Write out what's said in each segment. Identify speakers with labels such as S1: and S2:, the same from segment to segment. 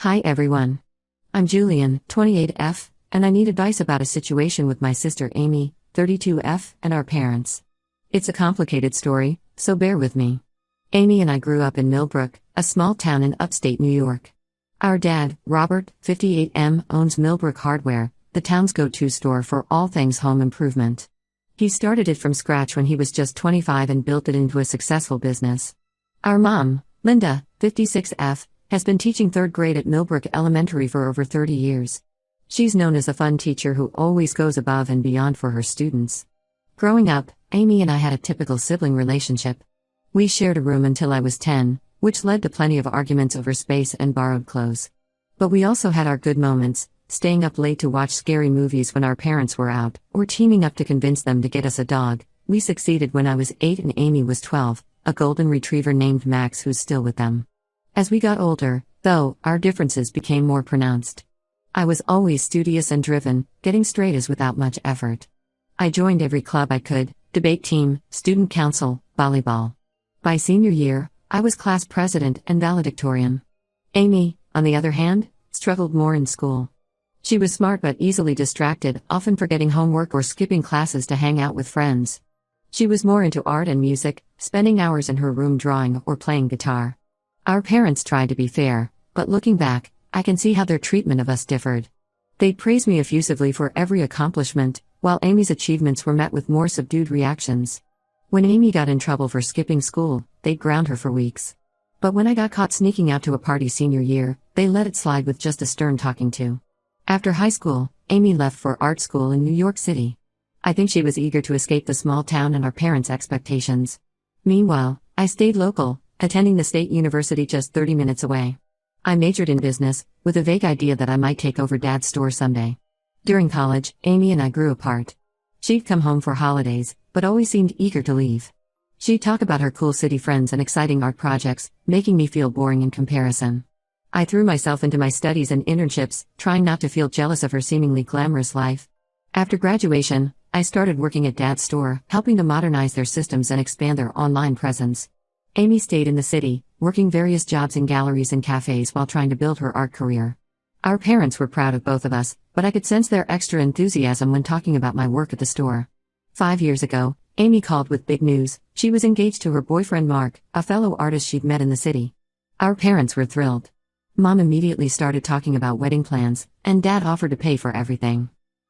S1: Hi everyone. I'm Julian, 28F, and I need advice about a situation with my sister Amy, 32F, and our parents. It's a complicated story, so bear with me. Amy and I grew up in Millbrook, a small town in upstate New York. Our dad, Robert, 58M, owns Millbrook Hardware, the town's go-to store for all things home improvement. He started it from scratch when he was just 25 and built it into a successful business. Our mom, Linda, 56F, has been teaching third grade at Millbrook Elementary for over 30 years. She's known as a fun teacher who always goes above and beyond for her students. Growing up, Amy and I had a typical sibling relationship. We shared a room until I was 10, which led to plenty of arguments over space and borrowed clothes. But we also had our good moments, staying up late to watch scary movies when our parents were out, or teaming up to convince them to get us a dog. We succeeded when I was 8 and Amy was 12, a golden retriever named Max who's still with them. As we got older, though, our differences became more pronounced. I was always studious and driven, getting straight A's without much effort. I joined every club I could, debate team, student council, volleyball. By senior year, I was class president and valedictorian. Amy, on the other hand, struggled more in school. She was smart but easily distracted, often forgetting homework or skipping classes to hang out with friends. She was more into art and music, spending hours in her room drawing or playing guitar. Our parents tried to be fair, but looking back, I can see how their treatment of us differed. They'd praise me effusively for every accomplishment, while Amy's achievements were met with more subdued reactions. When Amy got in trouble for skipping school, they'd ground her for weeks. But when I got caught sneaking out to a party senior year, they let it slide with just a stern talking to. After high school, Amy left for art school in New York City. I think she was eager to escape the small town and our parents' expectations. Meanwhile, I stayed local, attending the state university just 30 minutes away. I majored in business, with a vague idea that I might take over Dad's store someday. During college, Amy and I grew apart. She'd come home for holidays, but always seemed eager to leave. She'd talk about her cool city friends and exciting art projects, making me feel boring in comparison. I threw myself into my studies and internships, trying not to feel jealous of her seemingly glamorous life. After graduation, I started working at Dad's store, helping to modernize their systems and expand their online presence. Amy stayed in the city, working various jobs in galleries and cafes while trying to build her art career. Our parents were proud of both of us, but I could sense their extra enthusiasm when talking about my work at the store. 5 years ago, Amy called with big news. She was engaged to her boyfriend Mark, a fellow artist she'd met in the city. Our parents were thrilled. Mom immediately started talking about wedding plans, and Dad offered to pay for everything.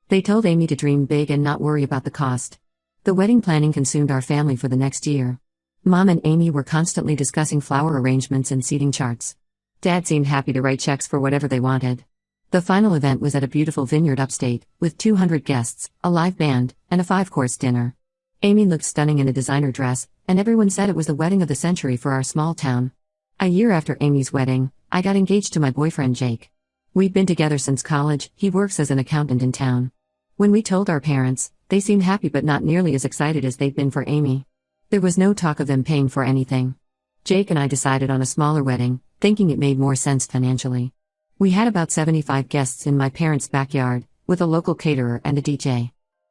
S1: They told Amy to dream big and not worry about the cost. The wedding planning consumed our family for the next year. Mom and Amy were constantly discussing flower arrangements and seating charts. Dad seemed happy to write checks for whatever they wanted. The final event was at a beautiful vineyard upstate, with 200 guests, a live band, and a 5-course dinner. Amy looked stunning in a designer dress, and everyone said it was the wedding of the century for our small town. A year after Amy's wedding, I got engaged to my boyfriend Jake. We'd been together since college. He works as an accountant in town. When we told our parents, they seemed happy but not nearly as excited as they'd been for Amy. There was no talk of them paying for anything. Jake and I decided on a smaller wedding, thinking it made more sense financially. We had about 75 guests in my parents' backyard, with a local caterer and a DJ.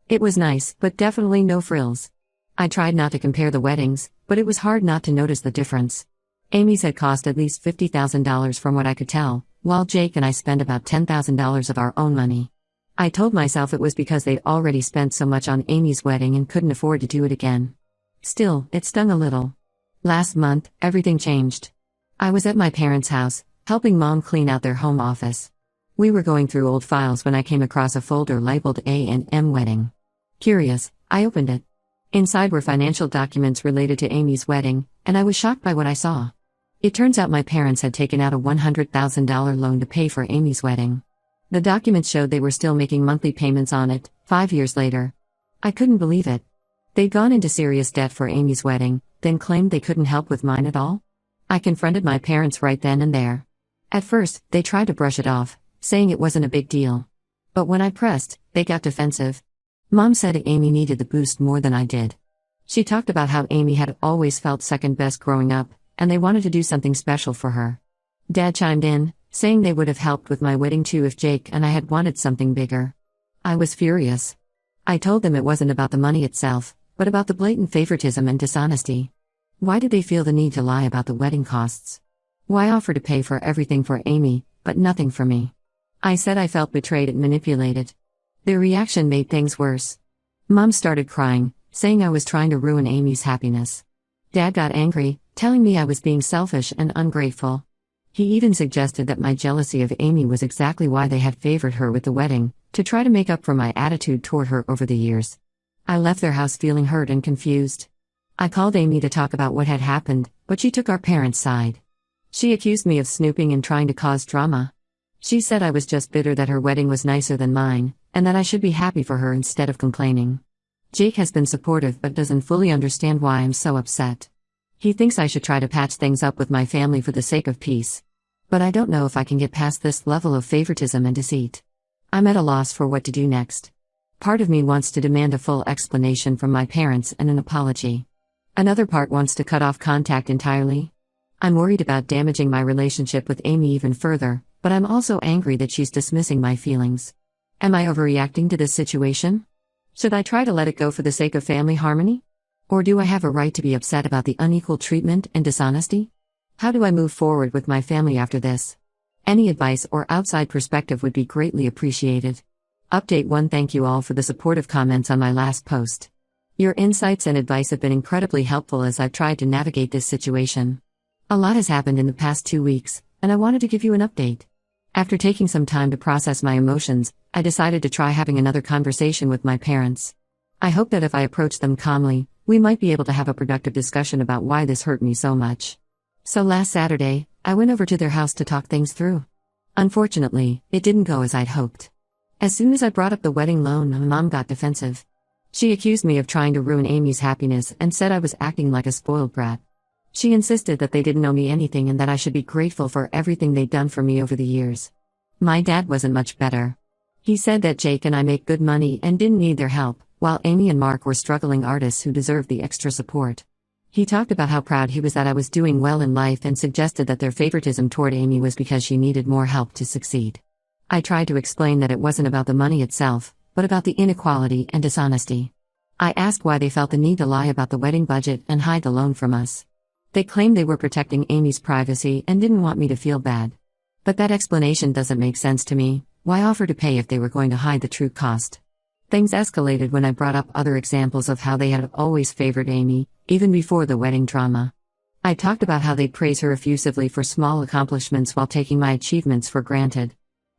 S1: It was nice, but definitely no frills. I tried not to compare the weddings, but it was hard not to notice the difference. Amy's had cost at least $50,000 from what I could tell, while Jake and I spent about $10,000 of our own money. I told myself it was because they'd already spent so much on Amy's wedding and couldn't afford to do it again. Still, it stung a little. Last month, everything changed. I was at my parents' house, helping Mom clean out their home office. We were going through old files when I came across a folder labeled A&M Wedding. Curious, I opened it. Inside were financial documents related to Amy's wedding, and I was shocked by what I saw. It turns out my parents had taken out a $100,000 loan to pay for Amy's wedding. The documents showed they were still making monthly payments on it, 5 years later. I couldn't believe it. They'd gone into serious debt for Amy's wedding, then claimed they couldn't help with mine at all? I confronted my parents right then and there. At first, they tried to brush it off, saying it wasn't a big deal. But when I pressed, they got defensive. Mom said Amy needed the boost more than I did. She talked about how Amy had always felt second best growing up, and they wanted to do something special for her. Dad chimed in, saying they would have helped with my wedding too if Jake and I had wanted something bigger. I was furious. I told them it wasn't about the money itself, but about the blatant favoritism and dishonesty. Why did they feel the need to lie about the wedding costs? Why offer to pay for everything for Amy, but nothing for me. I said I felt betrayed and manipulated. Their reaction made things worse. Mom started crying, saying I was trying to ruin Amy's happiness. Dad got angry, telling me I was being selfish and ungrateful. He even suggested that my jealousy of Amy was exactly why they had favored her with the wedding, to try to make up for my attitude toward her over the years. I left their house feeling hurt and confused. I called Amy to talk about what had happened, but she took our parents' side. She accused me of snooping and trying to cause drama. She said I was just bitter that her wedding was nicer than mine, and that I should be happy for her instead of complaining. Jake has been supportive but doesn't fully understand why I'm so upset. He thinks I should try to patch things up with my family for the sake of peace. But I don't know if I can get past this level of favoritism and deceit. I'm at a loss for what to do next. Part of me wants to demand a full explanation from my parents and an apology. Another part wants to cut off contact entirely. I'm worried about damaging my relationship with Amy even further, but I'm also angry that she's dismissing my feelings. Am I overreacting to this situation? Should I try to let it go for the sake of family harmony? Or do I have a right to be upset about the unequal treatment and dishonesty? How do I move forward with my family after this? Any advice or outside perspective would be greatly appreciated. Update 1. Thank you all for the supportive comments on my last post. Your insights and advice have been incredibly helpful as I've tried to navigate this situation. A lot has happened in the past 2 weeks, and I wanted to give you an update. After taking some time to process my emotions, I decided to try having another conversation with my parents. I hope that if I approach them calmly, we might be able to have a productive discussion about why this hurt me so much. So last Saturday, I went over to their house to talk things through. Unfortunately, it didn't go as I'd hoped. As soon as I brought up the wedding loan, my mom got defensive. She accused me of trying to ruin Amy's happiness and said I was acting like a spoiled brat. She insisted that they didn't owe me anything and that I should be grateful for everything they'd done for me over the years. My dad wasn't much better. He said that Jake and I make good money and didn't need their help, while Amy and Mark were struggling artists who deserved the extra support. He talked about how proud he was that I was doing well in life and suggested that their favoritism toward Amy was because she needed more help to succeed. I tried to explain that it wasn't about the money itself, but about the inequality and dishonesty. I asked why they felt the need to lie about the wedding budget and hide the loan from us. They claimed they were protecting Amy's privacy and didn't want me to feel bad. But that explanation doesn't make sense to me. Why offer to pay if they were going to hide the true cost? Things escalated when I brought up other examples of how they had always favored Amy, even before the wedding drama. I talked about how they'd praise her effusively for small accomplishments while taking my achievements for granted.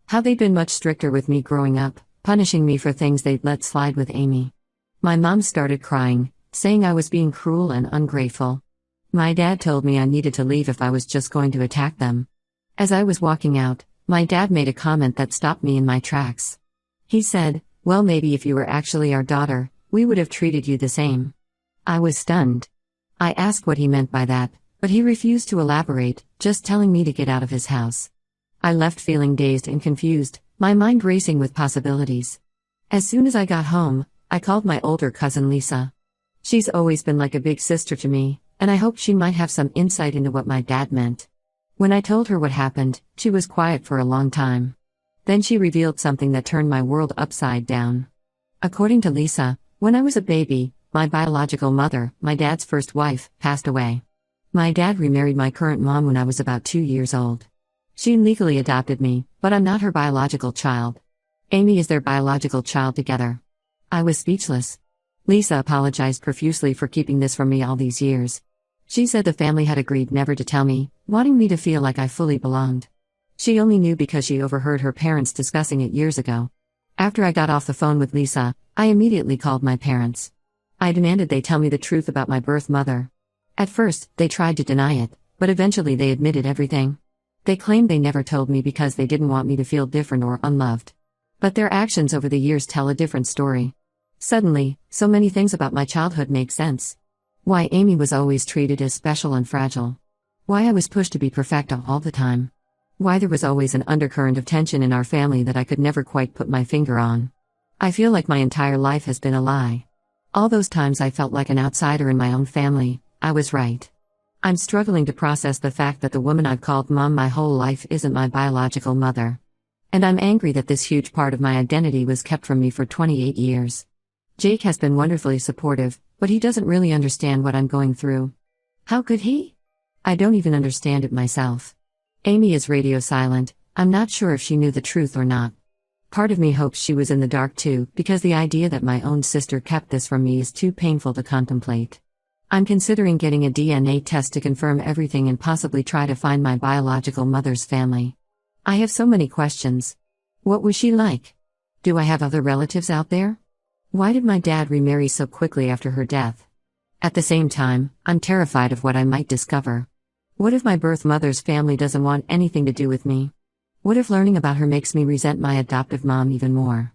S1: How they'd been much stricter with me growing up, punishing me for things they'd let slide with Amy. My mom started crying, saying I was being cruel and ungrateful. My dad told me I needed to leave if I was just going to attack them. As I was walking out, my dad made a comment that stopped me in my tracks. He said, "Well, maybe if you were actually our daughter, we would have treated you the same." I was stunned. I asked what he meant by that, but he refused to elaborate, just telling me to get out of his house. I left feeling dazed and confused, my mind racing with possibilities. As soon as I got home, I called my older cousin Lisa. She's always been like a big sister to me, and I hoped she might have some insight into what my dad meant. When I told her what happened, she was quiet for a long time. Then she revealed something that turned my world upside down. According to Lisa, when I was a baby, my biological mother, my dad's first wife, passed away. My dad remarried my current mom when I was about 2 years old. She legally adopted me, but I'm not her biological child. Amy is their biological child together. I was speechless. Lisa apologized profusely for keeping this from me all these years. She said the family had agreed never to tell me, wanting me to feel like I fully belonged. She only knew because she overheard her parents discussing it years ago. After I got off the phone with Lisa, I immediately called my parents. I demanded they tell me the truth about my birth mother. At first, they tried to deny it, but eventually they admitted everything. They claimed they never told me because they didn't want me to feel different or unloved. But their actions over the years tell a different story. Suddenly, so many things about my childhood make sense. Why Amy was always treated as special and fragile. Why I was pushed to be perfect all the time. Why there was always an undercurrent of tension in our family that I could never quite put my finger on. I feel like my entire life has been a lie. All those times I felt like an outsider in my own family, I was right. I'm struggling to process the fact that the woman I've called mom my whole life isn't my biological mother. And I'm angry that this huge part of my identity was kept from me for 28 years. Jake has been wonderfully supportive, but he doesn't really understand what I'm going through. How could he? I don't even understand it myself. Amy is radio silent. I'm not sure if she knew the truth or not. Part of me hopes she was in the dark too, because the idea that my own sister kept this from me is too painful to contemplate. I'm considering getting a DNA test to confirm everything and possibly try to find my biological mother's family. I have so many questions. What was she like? Do I have other relatives out there? Why did my dad remarry so quickly after her death? At the same time, I'm terrified of what I might discover. What if my birth mother's family doesn't want anything to do with me? What if learning about her makes me resent my adoptive mom even more?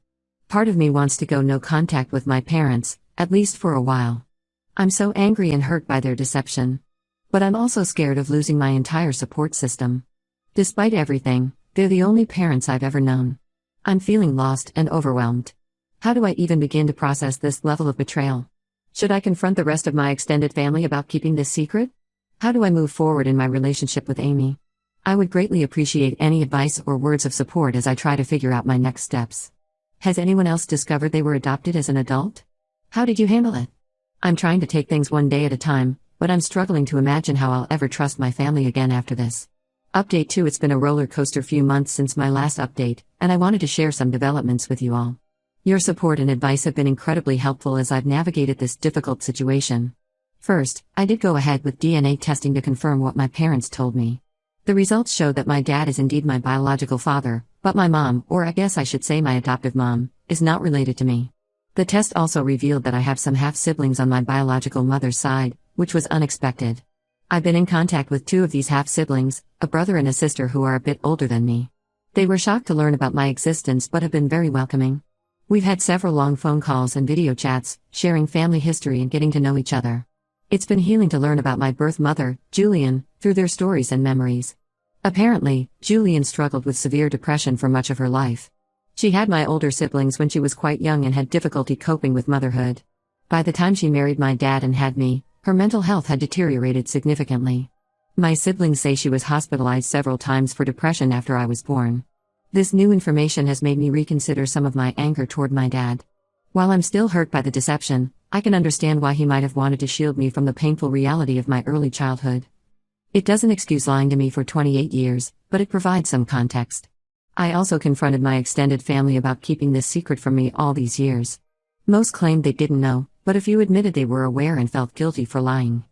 S1: Part of me wants to go no contact with my parents, at least for a while. I'm so angry and hurt by their deception. But I'm also scared of losing my entire support system. Despite everything, they're the only parents I've ever known. I'm feeling lost and overwhelmed. How do I even begin to process this level of betrayal? Should I confront the rest of my extended family about keeping this secret? How do I move forward in my relationship with Amy? I would greatly appreciate any advice or words of support as I try to figure out my next steps. Has anyone else discovered they were adopted as an adult? How did you handle it? I'm trying to take things one day at a time, but I'm struggling to imagine how I'll ever trust my family again after this. Update 2. It's been a roller coaster few months since my last update, and I wanted to share some developments with you all. Your support and advice have been incredibly helpful as I've navigated this difficult situation. First, I did go ahead with DNA testing to confirm what my parents told me. The results showed that my dad is indeed my biological father, but my mom, or I guess I should say my adoptive mom, is not related to me. The test also revealed that I have some half-siblings on my biological mother's side, which was unexpected. I've been in contact with 2 of these half-siblings, a brother and a sister who are a bit older than me. They were shocked to learn about my existence but have been very welcoming. We've had several long phone calls and video chats, sharing family history and getting to know each other. It's been healing to learn about my birth mother, Julian, through their stories and memories. Apparently, Julian struggled with severe depression for much of her life. She had my older siblings when she was quite young and had difficulty coping with motherhood. By the time she married my dad and had me, her mental health had deteriorated significantly. My siblings say she was hospitalized several times for depression after I was born. This new information has made me reconsider some of my anger toward my dad. While I'm still hurt by the deception, I can understand why he might have wanted to shield me from the painful reality of my early childhood. It doesn't excuse lying to me for 28 years, but it provides some context. I also confronted my extended family about keeping this secret from me all these years. Most claimed they didn't know, but a few admitted they were aware and felt guilty for lying.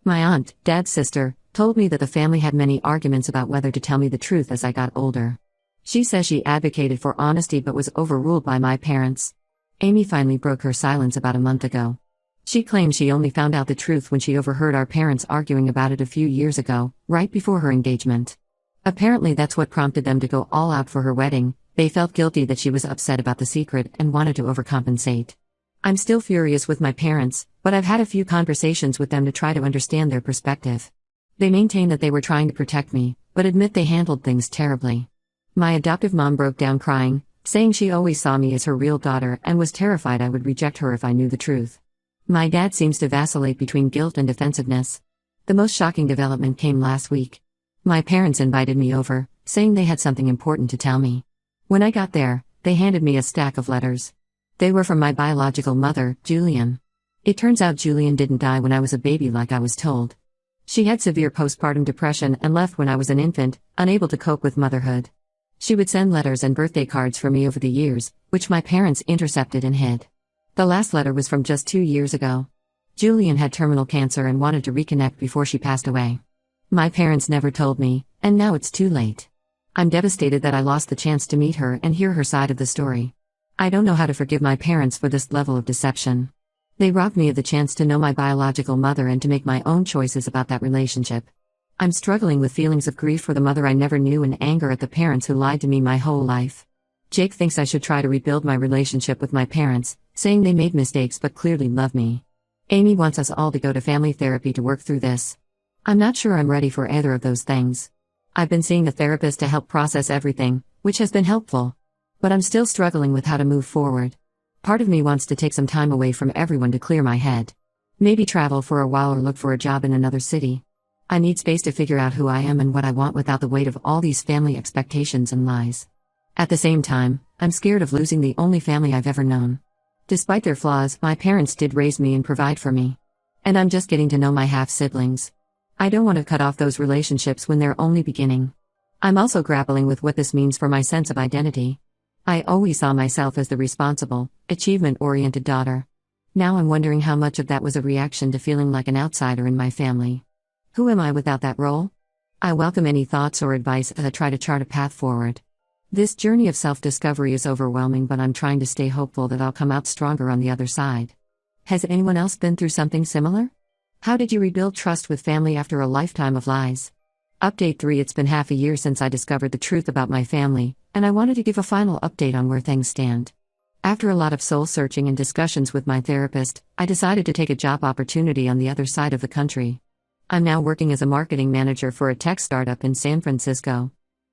S1: My aunt, dad's sister, told me that the family had many arguments about whether to tell me the truth as I got older. She says she advocated for honesty but was overruled by my parents. Amy finally broke her silence about a month ago. She claims she only found out the truth when she overheard our parents arguing about it a few years ago, right before her engagement. Apparently that's what prompted them to go all out for her wedding. They felt guilty that she was upset about the secret and wanted to overcompensate. I'm still furious with my parents, but I've had a few conversations with them to try to understand their perspective. They maintain that they were trying to protect me, but admit they handled things terribly. My adoptive mom broke down crying, saying she always saw me as her real daughter and was terrified I would reject her if I knew the truth. My dad seems to vacillate between guilt and defensiveness. The most shocking development came last week. My parents invited me over, saying they had something important to tell me. When I got there, they handed me a stack of letters. They were from my biological mother, Julian. It turns out Julian didn't die when I was a baby like I was told. She had severe postpartum depression and left when I was an infant, unable to cope with motherhood. She would send letters and birthday cards for me over the years, which my parents intercepted and hid. The last letter was from just 2 years ago. Julian had terminal cancer and wanted to reconnect before she passed away. My parents never told me, and now it's too late. I'm devastated that I lost the chance to meet her and hear her side of the story. I don't know how to forgive my parents for this level of deception. They robbed me of the chance to know my biological mother and to make my own choices about that relationship. I'm struggling with feelings of grief for the mother I never knew and anger at the parents who lied to me my whole life. Jake thinks I should try to rebuild my relationship with my parents, saying they made mistakes but clearly love me. Amy wants us all to go to family therapy to work through this. I'm not sure I'm ready for either of those things. I've been seeing a therapist to help process everything, which has been helpful. But I'm still struggling with how to move forward. Part of me wants to take some time away from everyone to clear my head. Maybe travel for a while or look for a job in another city. I need space to figure out who I am and what I want without the weight of all these family expectations and lies. At the same time, I'm scared of losing the only family I've ever known. Despite their flaws, my parents did raise me and provide for me. And I'm just getting to know my half-siblings. I don't want to cut off those relationships when they're only beginning. I'm also grappling with what this means for my sense of identity. I always saw myself as the responsible, achievement-oriented daughter. Now I'm wondering how much of that was a reaction to feeling like an outsider in my family. Who am I without that role? I welcome any thoughts or advice as I try to chart a path forward. This journey of self-discovery is overwhelming, but I'm trying to stay hopeful that I'll come out stronger on the other side. Has anyone else been through something similar? How did you rebuild trust with family after a lifetime of lies? Update 3. It's been half a year since I discovered the truth about my family, and I wanted to give a final update on where things stand. After a lot of soul-searching and discussions with my therapist, I decided to take a job opportunity on the other side of the country. I'm now working as a marketing manager for a tech startup in San Francisco.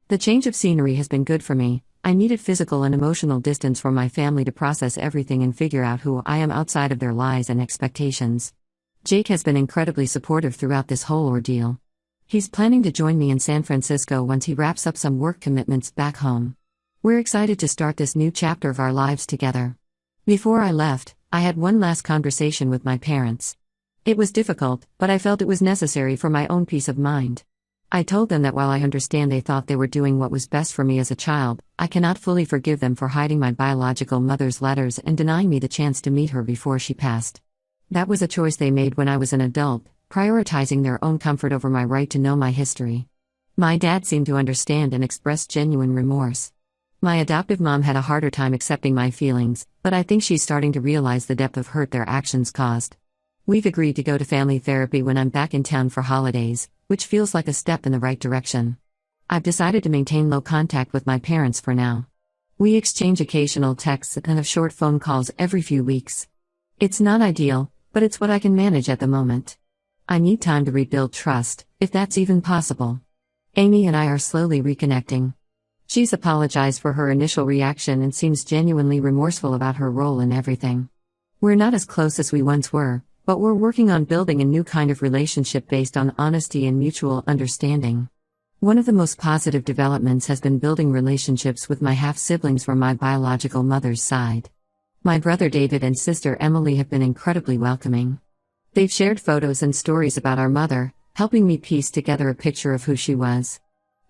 S1: The change of scenery has been good for me. I needed physical and emotional distance from my family to process everything and figure out who I am outside of their lies and expectations. Jake has been incredibly supportive throughout this whole ordeal. He's planning to join me in San Francisco once he wraps up some work commitments back home. We're excited to start this new chapter of our lives together. Before I left, I had one last conversation with my parents. It was difficult, but I felt it was necessary for my own peace of mind. I told them that while I understand they thought they were doing what was best for me as a child, I cannot fully forgive them for hiding my biological mother's letters and denying me the chance to meet her before she passed. That was a choice they made when I was an adult, prioritizing their own comfort over my right to know my history. My dad seemed to understand and expressed genuine remorse. My adoptive mom had a harder time accepting my feelings, but I think she's starting to realize the depth of hurt their actions caused. We've agreed to go to family therapy when I'm back in town for holidays, which feels like a step in the right direction. I've decided to maintain low contact with my parents for now. We exchange occasional texts and have short phone calls every few weeks. It's not ideal, but it's what I can manage at the moment. I need time to rebuild trust, if that's even possible. Amy and I are slowly reconnecting. She's apologized for her initial reaction and seems genuinely remorseful about her role in everything. We're not as close as we once were, but we're working on building a new kind of relationship based on honesty and mutual understanding. One of the most positive developments has been building relationships with my half-siblings from my biological mother's side. My brother David and sister Emily have been incredibly welcoming. They've shared photos and stories about our mother, helping me piece together a picture of who she was.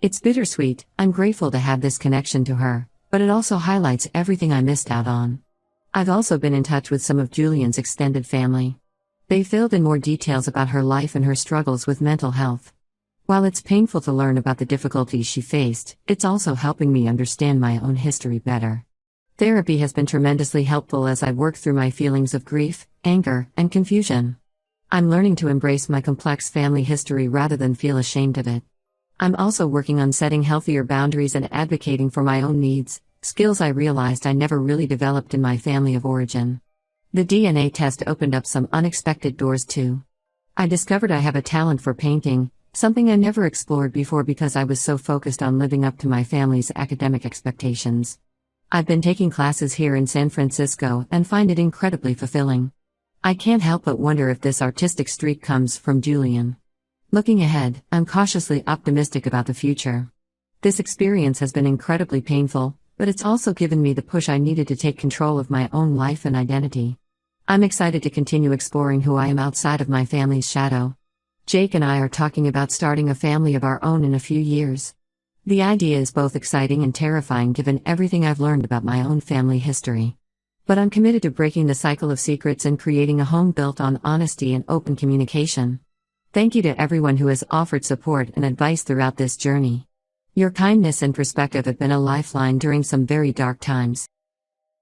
S1: It's bittersweet. I'm grateful to have this connection to her, but it also highlights everything I missed out on. I've also been in touch with some of Julian's extended family. They filled in more details about her life and her struggles with mental health. While it's painful to learn about the difficulties she faced, it's also helping me understand my own history better. Therapy has been tremendously helpful as I work through my feelings of grief, anger, and confusion. I'm learning to embrace my complex family history rather than feel ashamed of it. I'm also working on setting healthier boundaries and advocating for my own needs, skills I realized I never really developed in my family of origin. The DNA test opened up some unexpected doors too. I discovered I have a talent for painting, something I never explored before because I was so focused on living up to my family's academic expectations. I've been taking classes here in San Francisco and find it incredibly fulfilling. I can't help but wonder if this artistic streak comes from Julian. Looking ahead, I'm cautiously optimistic about the future. This experience has been incredibly painful, but it's also given me the push I needed to take control of my own life and identity. I'm excited to continue exploring who I am outside of my family's shadow. Jake and I are talking about starting a family of our own in a few years. The idea is both exciting and terrifying given everything I've learned about my own family history. But I'm committed to breaking the cycle of secrets and creating a home built on honesty and open communication. Thank you to everyone who has offered support and advice throughout this journey. Your kindness and perspective have been a lifeline during some very dark times.